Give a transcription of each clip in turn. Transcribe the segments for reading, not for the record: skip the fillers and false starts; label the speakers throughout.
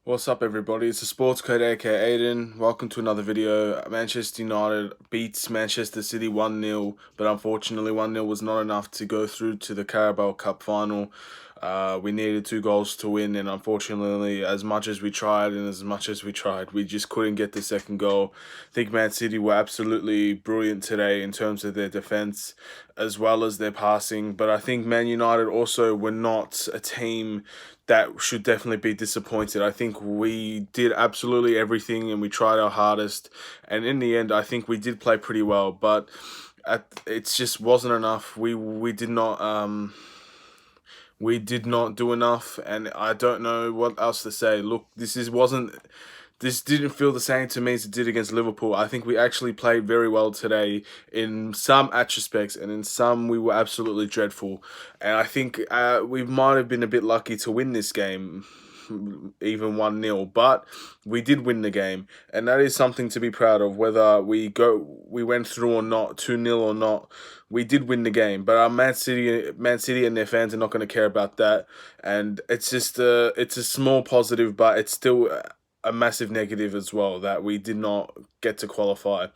Speaker 1: What's up, everybody? It's the Sports Code, aka Aiden. Welcome to another video. Manchester United beats Manchester City 1-0, but unfortunately 1-0 was not enough to go through to the Carabao Cup final. We needed 2 goals to win, and unfortunately, as much as we tried we just couldn't get the second goal. I think Man City were absolutely brilliant today in terms of their defense as well as their passing, but I think Man United also were not a team that should definitely be disappointed. I think we did absolutely everything and we tried our hardest, and in the end I think we did play pretty well, but it just wasn't enough. We did not do enough, and I don't know what else to say. Look, this didn't feel the same to me as it did against Liverpool. I think we actually played very well today in some aspects, and in some we were absolutely dreadful. And I think we might have been a bit lucky to win this game, even 1-0, but we did win the game, and that is something to be proud of. Whether we went through or not, 2-0 or not, we did win the game. But our Man City and their fans are not going to care about that, and it's just it's a small positive, but it's still a massive negative as well that we did not get to qualify.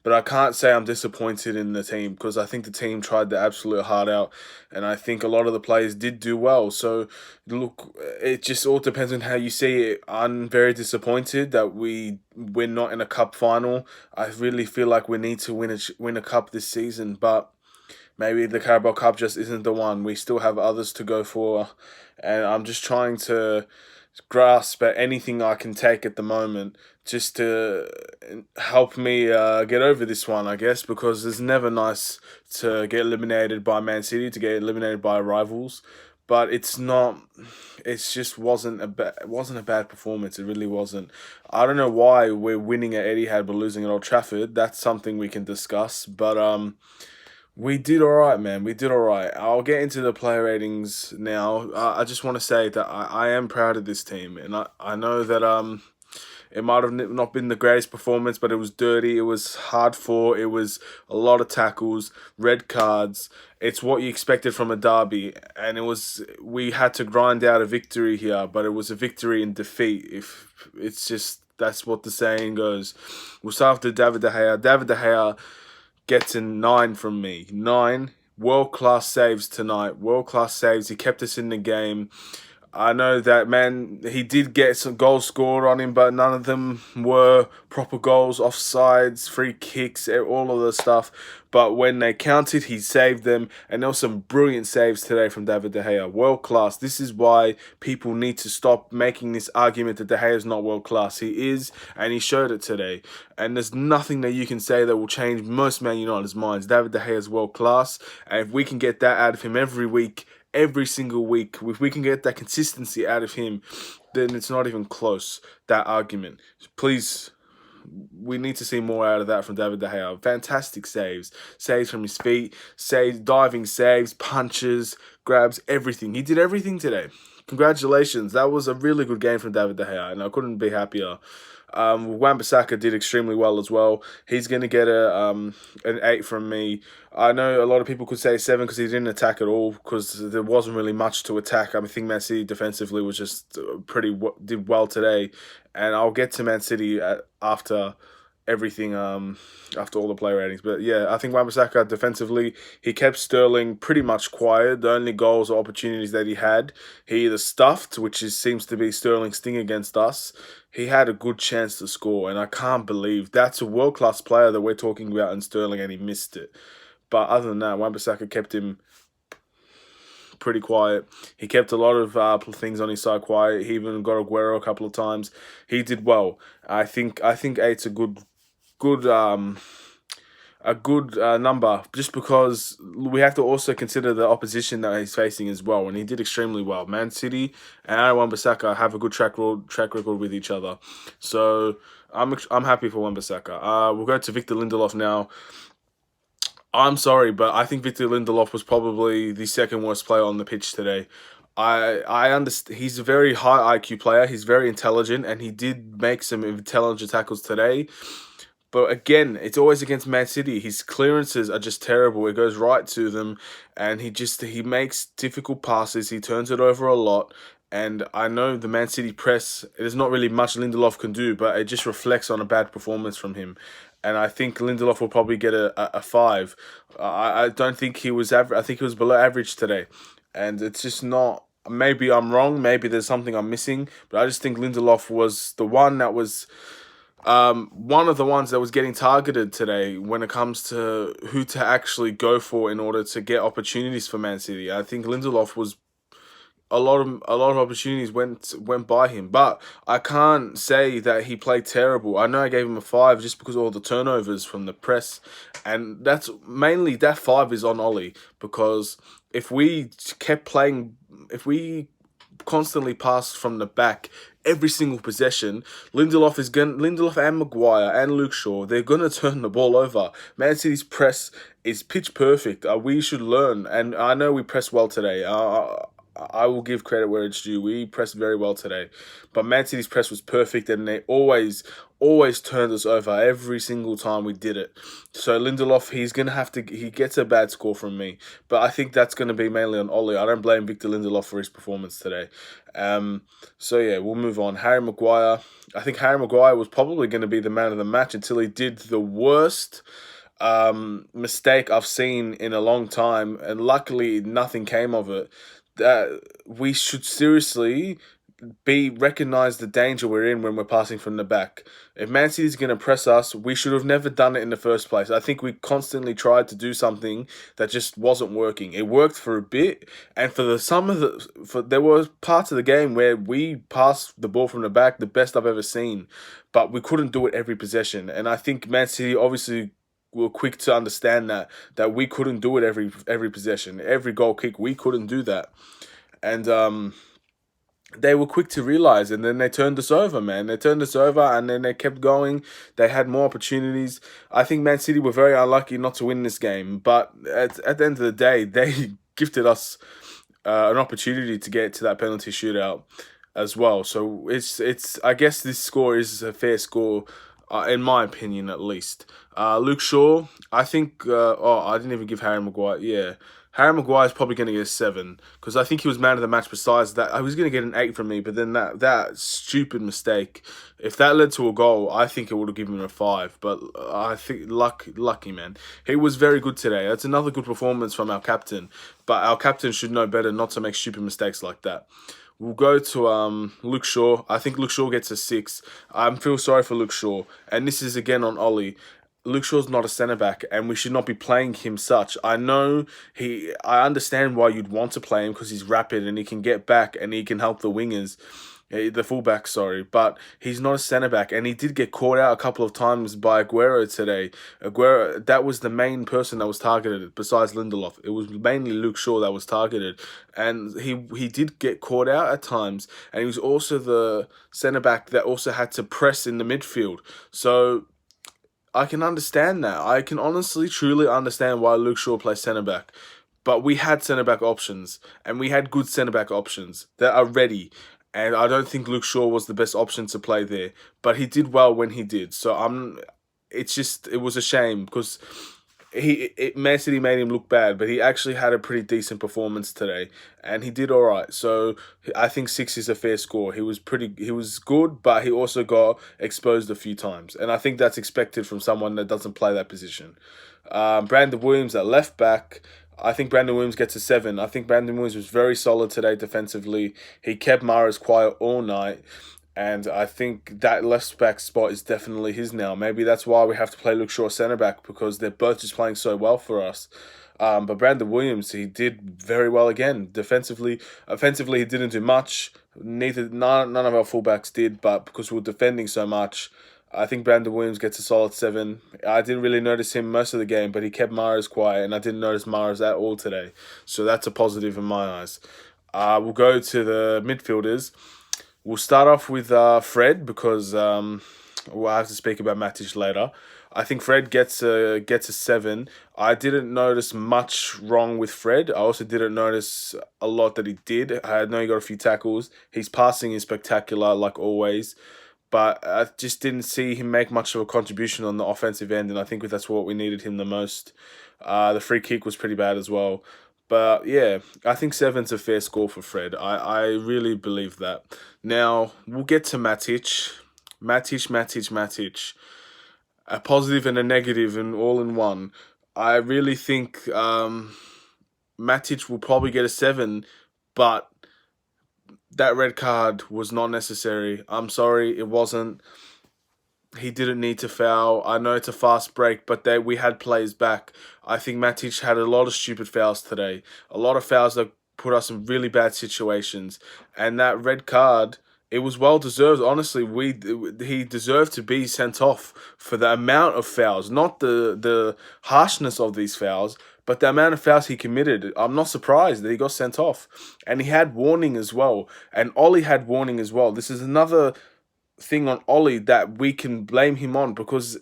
Speaker 1: But I can't say I'm disappointed in the team, because I think the team tried their absolute heart out, and I think a lot of the players did do well. So look, it just all depends on how you see it. I'm very disappointed that we're not in a cup final. I really feel like we need to win a cup this season, but maybe the Carabao Cup just isn't the one. We still have others to go for, and I'm just trying to grasp at anything I can take at the moment just to help me get over this one, I guess, because it's never nice to get eliminated by Man City, to get eliminated by rivals. But it's not. It's just it wasn't a bad performance. It really wasn't. I don't know why we're winning at Etihad but losing at Old Trafford. That's something we can discuss. But we did all right, man. We did all right. I'll get into the player ratings now. I just want to say that I am proud of this team, and I know that it might have not been the greatest performance, but it was dirty. It was hard fought. It was a lot of tackles, red cards. It's what you expected from a derby, and we had to grind out a victory here, but it was a victory in defeat. If it's just that's what the saying goes. We'll start with David De Gea. David De Gea gets a 9 from me. 9 world-class saves tonight. World-class saves. He kept us in the game. I know that, man, he did get some goals scored on him, but none of them were proper goals, offsides, free kicks, all of the stuff. But when they counted, he saved them, and there were some brilliant saves today from David De Gea. World class. This is why people need to stop making this argument that De Gea is not world class. He is, and he showed it today. And there's nothing that you can say that will change most Man United's minds. David De Gea is world class, and if we can get that out of him every single week, if we can get that consistency out of him, then it's not even close, that argument. Please, we need to see more out of that from David De Gea. Fantastic saves. Saves from his feet, saves, diving saves, punches, grabs, everything. He did everything today. Congratulations. That was a really good game from David De Gea, and I couldn't be happier. Wan-Bissaka did extremely well as well. He's going to get an 8 from me. I know a lot of people could say 7 because he didn't attack at all, because there wasn't really much to attack. I think Man City defensively was just did well today, and I'll get to Man City after everything, after all the player ratings. But yeah, I think Wan-Bissaka defensively, he kept Sterling pretty much quiet. The only goals or opportunities that he had, he either stuffed, which seems to be Sterling's thing against us. He had a good chance to score, and I can't believe that's a world-class player that we're talking about in Sterling, and he missed it. But other than that, Wan-Bissaka kept him pretty quiet. He kept a lot of things on his side quiet. He even got Aguero a couple of times. He did well. I think 8's a good number, just because we have to also consider the opposition that he's facing as well, and he did extremely well. Man City and Wan-Bissaka have a good track record with each other, so I'm happy for Wan-Bissaka. We'll go to Victor Lindelof now. I'm sorry, but I think Victor Lindelof was probably the second worst player on the pitch today. I understand he's a very high IQ player. He's very intelligent, and he did make some intelligent tackles today. But again, it's always against Man City. His clearances are just terrible. It goes right to them, and he makes difficult passes. He turns it over a lot, And I know the Man City press, there's not really much Lindelof can do, but it just reflects on a bad performance from him. And I think Lindelof will probably get a 5. I don't think he was average. I think he was below average today. And it's just not. Maybe I'm wrong. Maybe there's something I'm missing. But I just think Lindelof was the one that was one of the ones that was getting targeted today when it comes to who to actually go for in order to get opportunities for Man City. I think Lindelof was a lot of opportunities went by him, but I can't say that he played terrible. I know I gave him a 5 just because of all the turnovers from the press, and that's mainly that 5 is on Ollie, because if we kept playing, if we constantly passed from the back every single possession, Lindelof and Maguire and Luke Shaw, they're gonna turn the ball over. Man City's press is pitch perfect. We should learn, and I know we pressed well today. I will give credit where it's due. We pressed very well today, but Man City's press was perfect, and they always turned us over every single time we did it. So Lindelof, he's gonna have to. He gets a bad score from me, but I think that's gonna be mainly on Ollie. I don't blame Victor Lindelof for his performance today. So yeah, we'll move on. Harry Maguire. I think Harry Maguire was probably going to be the man of the match until he did the worst mistake I've seen in a long time, and luckily nothing came of it. That we should seriously recognize the danger we're in when we're passing from the back. If Man City's going to press us, we should have never done it in the first place. I think we constantly tried to do something that just wasn't working. It worked for a bit, and there were parts of the game where we passed the ball from the back, the best I've ever seen, but we couldn't do it every possession. And I think Man City obviously were quick to understand that we couldn't do it every possession, every goal kick. We couldn't do that, and they were quick to realize, and then they turned us over, man. They turned us over, and then they kept going. They had more opportunities. I think Man City were very unlucky not to win this game, but at the end of the day, they gifted us an opportunity to get to that penalty shootout as well. So it's I guess this score is a fair score, in my opinion at least. Luke Shaw, I think. I didn't even give Harry Maguire. Yeah. Harry Maguire is probably going to get a 7 because I think he was man of the match. Besides that, I was going to get an 8 from me, but then that stupid mistake, if that led to a goal, I think it would have given him a 5. But I think lucky man, he was very good today. That's another good performance from our captain. But our captain should know better not to make stupid mistakes like that. We'll go to Luke Shaw. I think Luke Shaw gets a 6. I feel sorry for Luke Shaw, and this is again on Ollie. Luke Shaw's not a centre back, and we should not be playing him such. I understand why you'd want to play him because he's rapid and he can get back and he can help the wingers, the fullback. Sorry, but he's not a centre back, and he did get caught out a couple of times by Aguero today. Aguero, that was the main person that was targeted besides Lindelof. It was mainly Luke Shaw that was targeted, and he did get caught out at times, and he was also the centre back that also had to press in the midfield. So I can understand that. I can honestly, truly understand why Luke Shaw plays centre back. But we had centre back options, and we had good centre back options that are ready. And I don't think Luke Shaw was the best option to play there, but he did well when he did. So it was a shame because Man City made him look bad, but he actually had a pretty decent performance today, and he did all right. So I think 6 is a fair score. He was good, but he also got exposed a few times, and I think that's expected from someone that doesn't play that position. Brandon Williams at left back. I think Brandon Williams gets a 7. I think Brandon Williams was very solid today defensively. He kept Mahrez quiet all night. And I think that left back spot is definitely his now. Maybe that's why we have to play Luke Shaw centre back, because they're both just playing so well for us. But Brandon Williams, he did very well again. Defensively, offensively, he didn't do much. None of our fullbacks did, but because we were defending so much, I think Brandon Williams gets a solid 7. I didn't really notice him most of the game, but he kept Mahrez quiet, and I didn't notice Mahrez at all today. So that's a positive in my eyes. We'll go to the midfielders. We'll start off with Fred, because we'll have to speak about Matic later. I think Fred gets a 7. I didn't notice much wrong with Fred. I also didn't notice a lot that he did. I know he got a few tackles. His passing is spectacular, like always. But I just didn't see him make much of a contribution on the offensive end, and I think that's what we needed him the most. The free kick was pretty bad as well. But yeah, I think seven's a fair score for Fred. I really believe that. Now we'll get to Matic. Matic. A positive and a negative and all in one. I really think Matic will probably get a 7, but that red card was not necessary. I'm sorry, it wasn't. He didn't need to foul. I know it's a fast break, but we had players back. I think Matic had a lot of stupid fouls today. A lot of fouls that put us in really bad situations. And that red card, it was well deserved. Honestly, he deserved to be sent off for the amount of fouls, not the harshness of these fouls, but the amount of fouls he committed. I'm not surprised that he got sent off. And he had warning as well. And Ollie had warning as well. This is another thing on Ollie that we can blame him on, because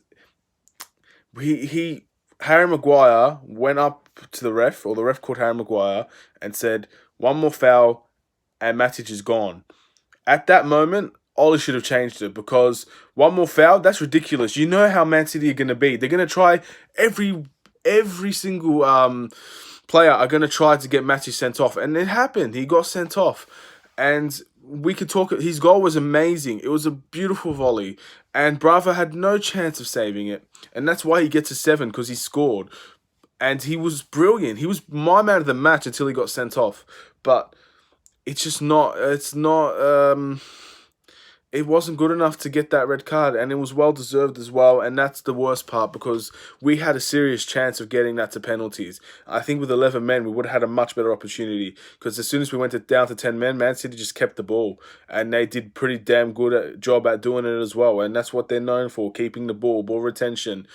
Speaker 1: he Harry Maguire went up to the ref, or the ref called Harry Maguire and said, one more foul and Matic is gone. At that moment, Ollie should have changed it, because one more foul, that's ridiculous. You know how Man City are going to be. They're going to try every single player are going to try to get Matic sent off, and it happened. He got sent off, and we could talk. His goal was amazing. It was a beautiful volley, and Bravo had no chance of saving it, and that's why he gets a 7, because he scored, and he was brilliant. He was my man of the match until he got sent off, but it's just not. It's not. It wasn't good enough to get that red card, and it was well deserved as well. And that's the worst part, because we had a serious chance of getting that to penalties. I think with 11 men, we would have had a much better opportunity, because as soon as we went down to 10 men, Man City just kept the ball, and they did pretty damn good job at doing it as well. And that's what they're known for: keeping the ball retention.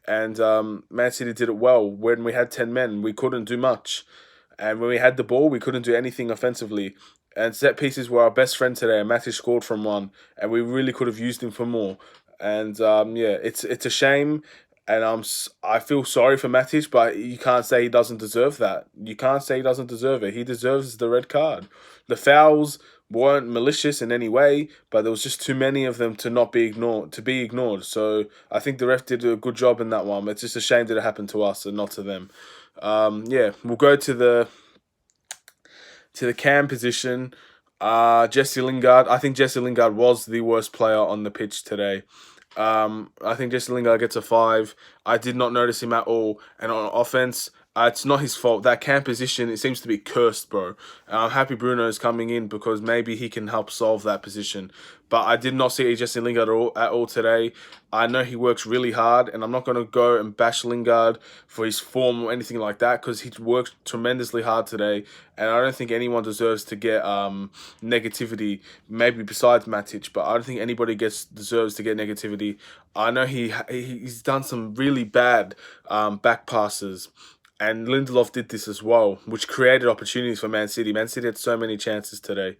Speaker 1: And Man City did it well. When we had 10 men, we couldn't do much. And when we had the ball, we couldn't do anything offensively. And set pieces were our best friend today, and Matic scored from one, and we really could have used him for more. And yeah, it's a shame, and I feel sorry for Matic, but you can't say he doesn't deserve that. You can't say he doesn't deserve it. He deserves the red card. The fouls weren't malicious in any way, but there was just too many of them to not be ignored. So I think the ref did a good job in that one. It's just a shame that it happened to us and not to them. Yeah, we'll go to the cam position. Jesse Lingard. I think Jesse Lingard was the worst player on the pitch today. I think Jesse Lingard gets a 5. I did not notice him at all. And on offense, it's not his fault. That cam position, it seems to be cursed, bro. And I'm happy Bruno is coming in, because maybe he can help solve that position. But I did not see Jesse Lingard at all today. I know he works really hard, and I'm not going to go and bash Lingard for his form or anything like that, because he worked tremendously hard today, and I don't think anyone deserves to get negativity, maybe besides Matic, but I don't think anybody deserves to get negativity. I know he's done some really bad back passes, and Lindelof did this as well, which created opportunities for Man City. Man City had so many chances today,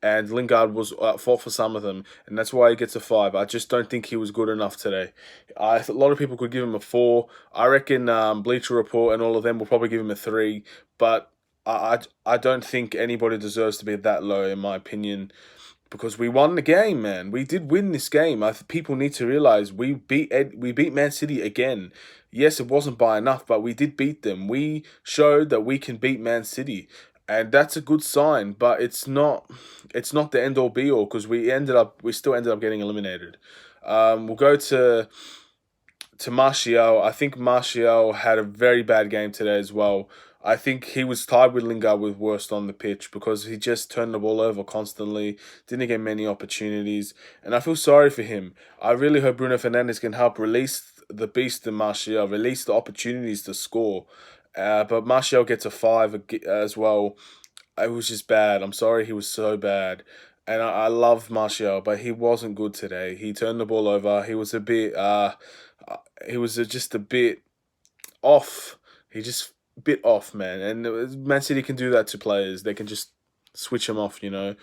Speaker 1: and Lingard was at fault for some of them, and that's why he gets a 5. I just don't think he was good enough today. A lot of people could give him a 4. I reckon Bleacher Report and all of them will probably give him a 3, but I don't think anybody deserves to be that low, in my opinion, because we won the game, man. We did win this game. People need to realize we beat Man City again. Yes, it wasn't by enough, but we did beat them. We showed that we can beat Man City, and that's a good sign. But it's not the end all be all, because we still ended up getting eliminated. We'll go to Martial. I think Martial had a very bad game today as well. I think he was tied with Lingard with worst on the pitch, because he just turned the ball over constantly, didn't get many opportunities, and I feel sorry for him. I really hope Bruno Fernandes can help release the beast in Martial, release the opportunities to score. But Martial gets a 5 as well. It was just bad. I'm sorry, he was so bad. And I love Martial, but he wasn't good today. He turned the ball over. He was a bit just a bit off. He just bit off, man. And Man City can do that to players. They can just switch them off, you know.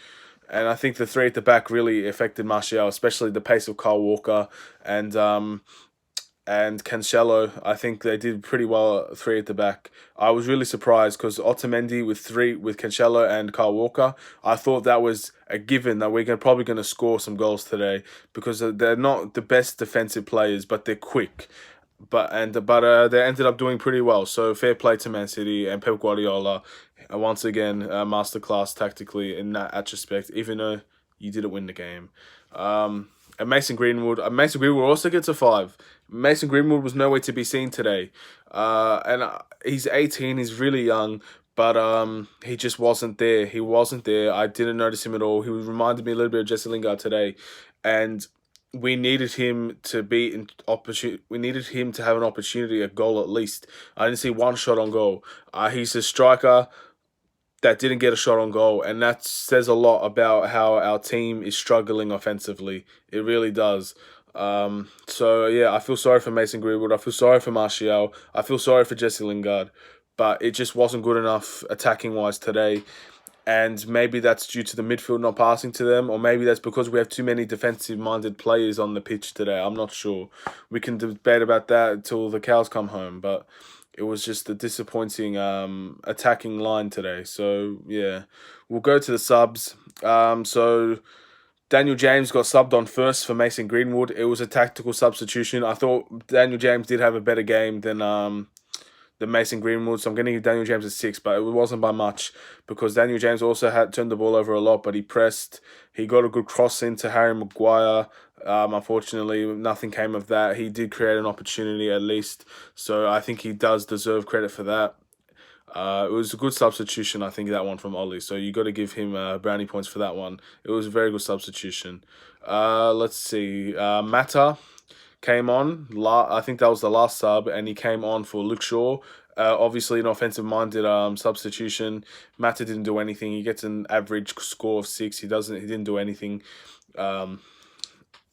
Speaker 1: And I think the 3 at the back really affected Martial, especially the pace of Kyle Walker and Cancelo. I think they did pretty well 3 at the back. I was really surprised, because Otamendi with Cancelo and Kyle Walker, I thought that was a given that we're probably going to score some goals today, because they're not the best defensive players, but they're quick. but they ended up doing pretty well. So fair play to Man City and Pep Guardiola. Once again, masterclass tactically in that aspect. Even though you didn't win the game, and Mason Greenwood also gets a 5. Mason Greenwood was nowhere to be seen today, and he's 18. He's really young. But he just wasn't there. He wasn't there. I didn't notice him at all. He reminded me a little bit of Jesse Lingard today, and we needed him to be in opportunity. We needed him to have an opportunity, a goal at least. I didn't see one shot on goal. He's a striker that didn't get a shot on goal, and that says a lot about how our team is struggling offensively. It really does. So yeah, I feel sorry for Mason Greenwood. I feel sorry for Martial. I feel sorry for Jesse Lingard, but it just wasn't good enough attacking wise today. And maybe that's due to the midfield not passing to them, or maybe that's because we have too many defensive-minded players on the pitch today. I'm not sure. We can debate about that until the cows come home, but it was just a disappointing attacking line today. So yeah, we'll go to the subs. So Daniel James got subbed on first for Mason Greenwood. It was a tactical substitution. I thought Daniel James did have a better game than Mason Greenwood, so I'm going to give Daniel James a 6, but it wasn't by much because Daniel James also had turned the ball over a lot, but he pressed. He got a good cross into Harry Maguire. Unfortunately, nothing came of that. He did create an opportunity at least, so I think he does deserve credit for that. It was a good substitution, I think, that one from Ollie. So you got to give him brownie points for that one. It was a very good substitution. Let's see. Mata came on. I think that was the last sub, and he came on for Luke Shaw. Obviously, an offensive-minded substitution. Mata didn't do anything. He gets an average score of 6. He didn't do anything.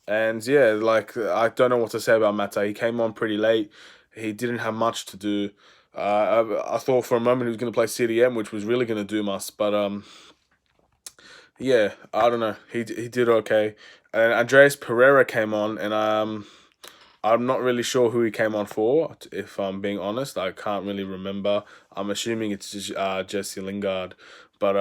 Speaker 1: And yeah, like I don't know what to say about Mata. He came on pretty late. He didn't have much to do. I thought for a moment he was going to play CDM, which was really going to doom us. But yeah, I don't know. He did okay. And Andreas Pereira came on, and I'm not really sure who he came on for. If I'm being honest, I can't really remember. I'm assuming it's just Jesse Lingard, but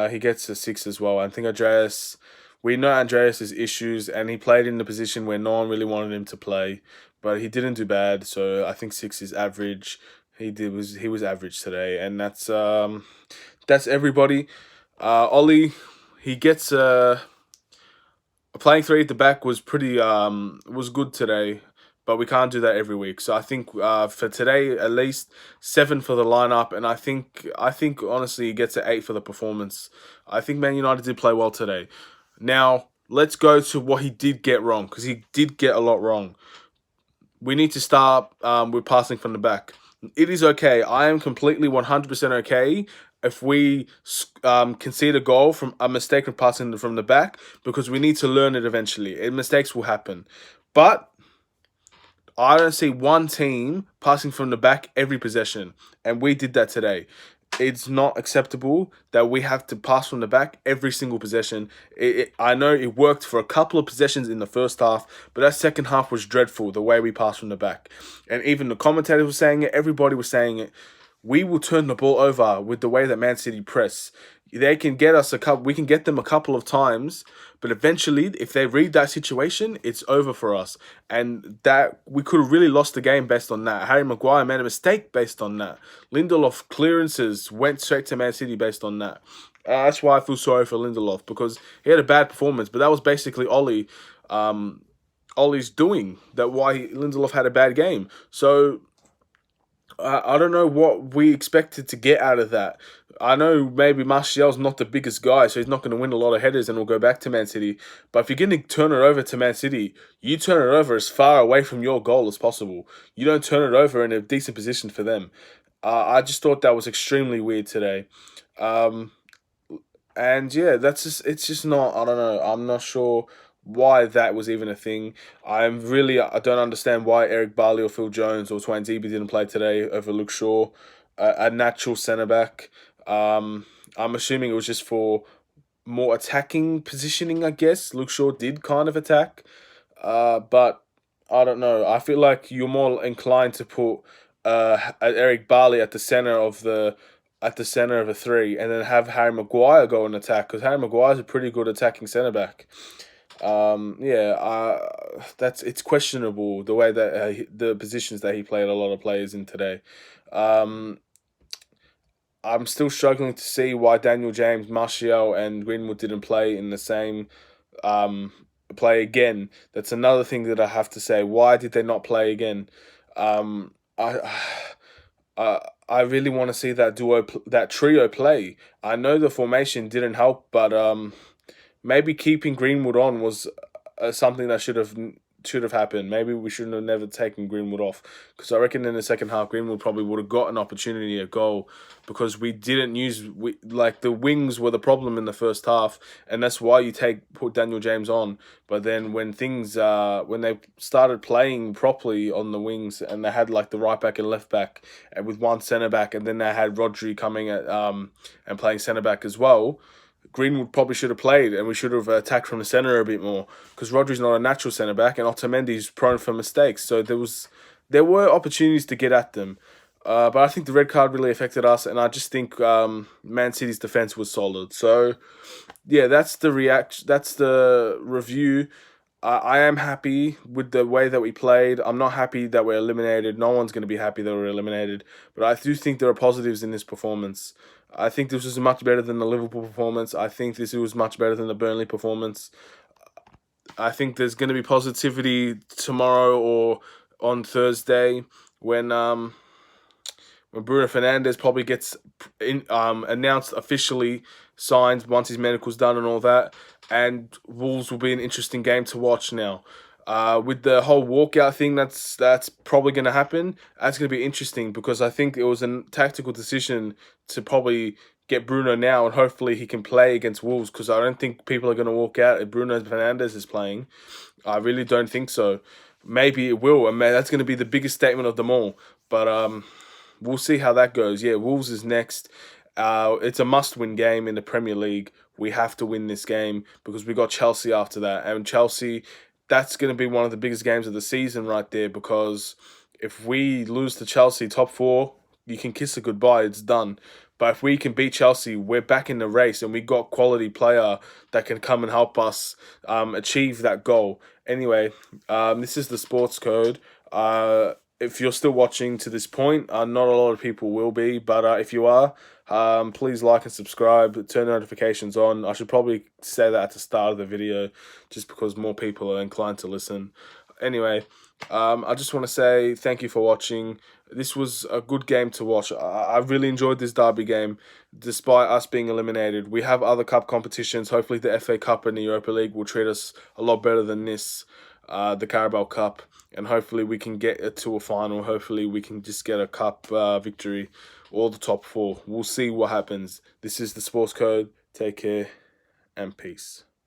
Speaker 1: he gets a 6 as well. I think Andreas. We know Andreas's issues, and he played in the position where no one really wanted him to play, but he didn't do bad. So I think 6 is average. He was average today, and that's everybody. Ollie, he gets playing 3 at the back was pretty was good today, but we can't do that every week. So I think for today at least 7 for the lineup, and I think honestly he gets an 8 for the performance. I think Man United did play well today. Now let's go to what he did get wrong, because he did get a lot wrong. We need to start with passing from the back. It is okay. I am completely 100% okay if we concede a goal from a mistake of passing from the back, because we need to learn it eventually. Mistakes will happen. But I don't see one team passing from the back every possession, and we did that today. It's not acceptable that we have to pass from the back every single possession. I know it worked for a couple of possessions in the first half, but that second half was dreadful, the way we passed from the back. And even the commentators were saying it, everybody was saying it. We will turn the ball over with the way that Man City press. They can get us we can get them a couple of times, but eventually, if they read that situation, it's over for us. And that we could have really lost the game based on that. Harry Maguire made a mistake based on that. Lindelof clearances went straight to Man City based on that. That's why I feel sorry for Lindelof, because he had a bad performance, but that was basically Ollie's doing. That why Lindelof had a bad game. So I don't know what we expected to get out of that. I know maybe Martial's not the biggest guy, so he's not going to win a lot of headers and we'll go back to Man City. But if you're going to turn it over to Man City, you turn it over as far away from your goal as possible. You don't turn it over in a decent position for them. I just thought that was extremely weird today. And yeah, it's just not, I don't know, I'm not sure why that was even a thing. I don't understand why Eric Barley or Phil Jones or Twain-Zeebe didn't play today over Luke Shaw, a natural centre back. I'm assuming it was just for more attacking positioning, I guess. Luke Shaw did kind of attack, but I don't know. I feel like you're more inclined to put Eric Barley at the center of a 3, and then have Harry Maguire go and attack, because Harry Maguire is a pretty good attacking centre back. It's questionable the way that the positions that he played a lot of players in today. Um, I'm still struggling to see why Daniel James, Martial, and Greenwood didn't play in the same um, play again. That's another thing that I have to say. Why did they not play again? I I really want to see that that trio play. I know the formation didn't help, but maybe keeping Greenwood on was something that should have happened. Maybe we shouldn't have never taken Greenwood off, because I reckon in the second half Greenwood probably would have got an opportunity at goal, because we didn't like the wings were the problem in the first half, and that's why you put Daniel James on. But then when they started playing properly on the wings, and they had like the right back and left back, and with one centre back, and then they had Rodri coming at and playing centre back as well. Greenwood probably should have played, and we should have attacked from the centre a bit more, because Rodri's not a natural centre back, and Otamendi's prone for mistakes. So there were opportunities to get at them, but I think the red card really affected us, and I just think Man City's defense was solid. So yeah, that's the reaction. That's the review. I am happy with the way that we played. I'm not happy that we're eliminated. No one's going to be happy that we're eliminated. But I do think there are positives in this performance. I think this was much better than the Liverpool performance. I think this was much better than the Burnley performance. I think there's going to be positivity tomorrow or on Thursday when Bruno Fernandes probably gets announced officially, signed once his medical's done and all that. And Wolves will be an interesting game to watch now. With the whole walkout thing, that's probably going to happen. That's going to be interesting, because I think it was a tactical decision to probably get Bruno now, and hopefully he can play against Wolves, because I don't think people are going to walk out if Bruno Fernandes is playing. I really don't think so. Maybe it will, and that's going to be the biggest statement of them all. But we'll see how that goes. Yeah, Wolves is next. It's a must-win game in the Premier League. We have to win this game, because we got Chelsea after that. And Chelsea, that's going to be one of the biggest games of the season right there, because if we lose to Chelsea, top four, you can kiss it goodbye. It's done. But if we can beat Chelsea, we're back in the race, and we got quality player that can come and help us achieve that goal. Anyway, this is the Sports Code. If you're still watching to this point, not a lot of people will be, but if you are, please like and subscribe, turn notifications on. I should probably say that at the start of the video, just because more people are inclined to listen. Anyway, I just want to say thank you for watching. This was a good game to watch. I really enjoyed this derby game, despite us being eliminated. We have other cup competitions. Hopefully the FA Cup and the Europa League will treat us a lot better than this, the Carabao Cup. And hopefully we can get it to a final. Hopefully we can just get a cup victory, or the top four. We'll see what happens. This is the Sports Code. Take care and peace.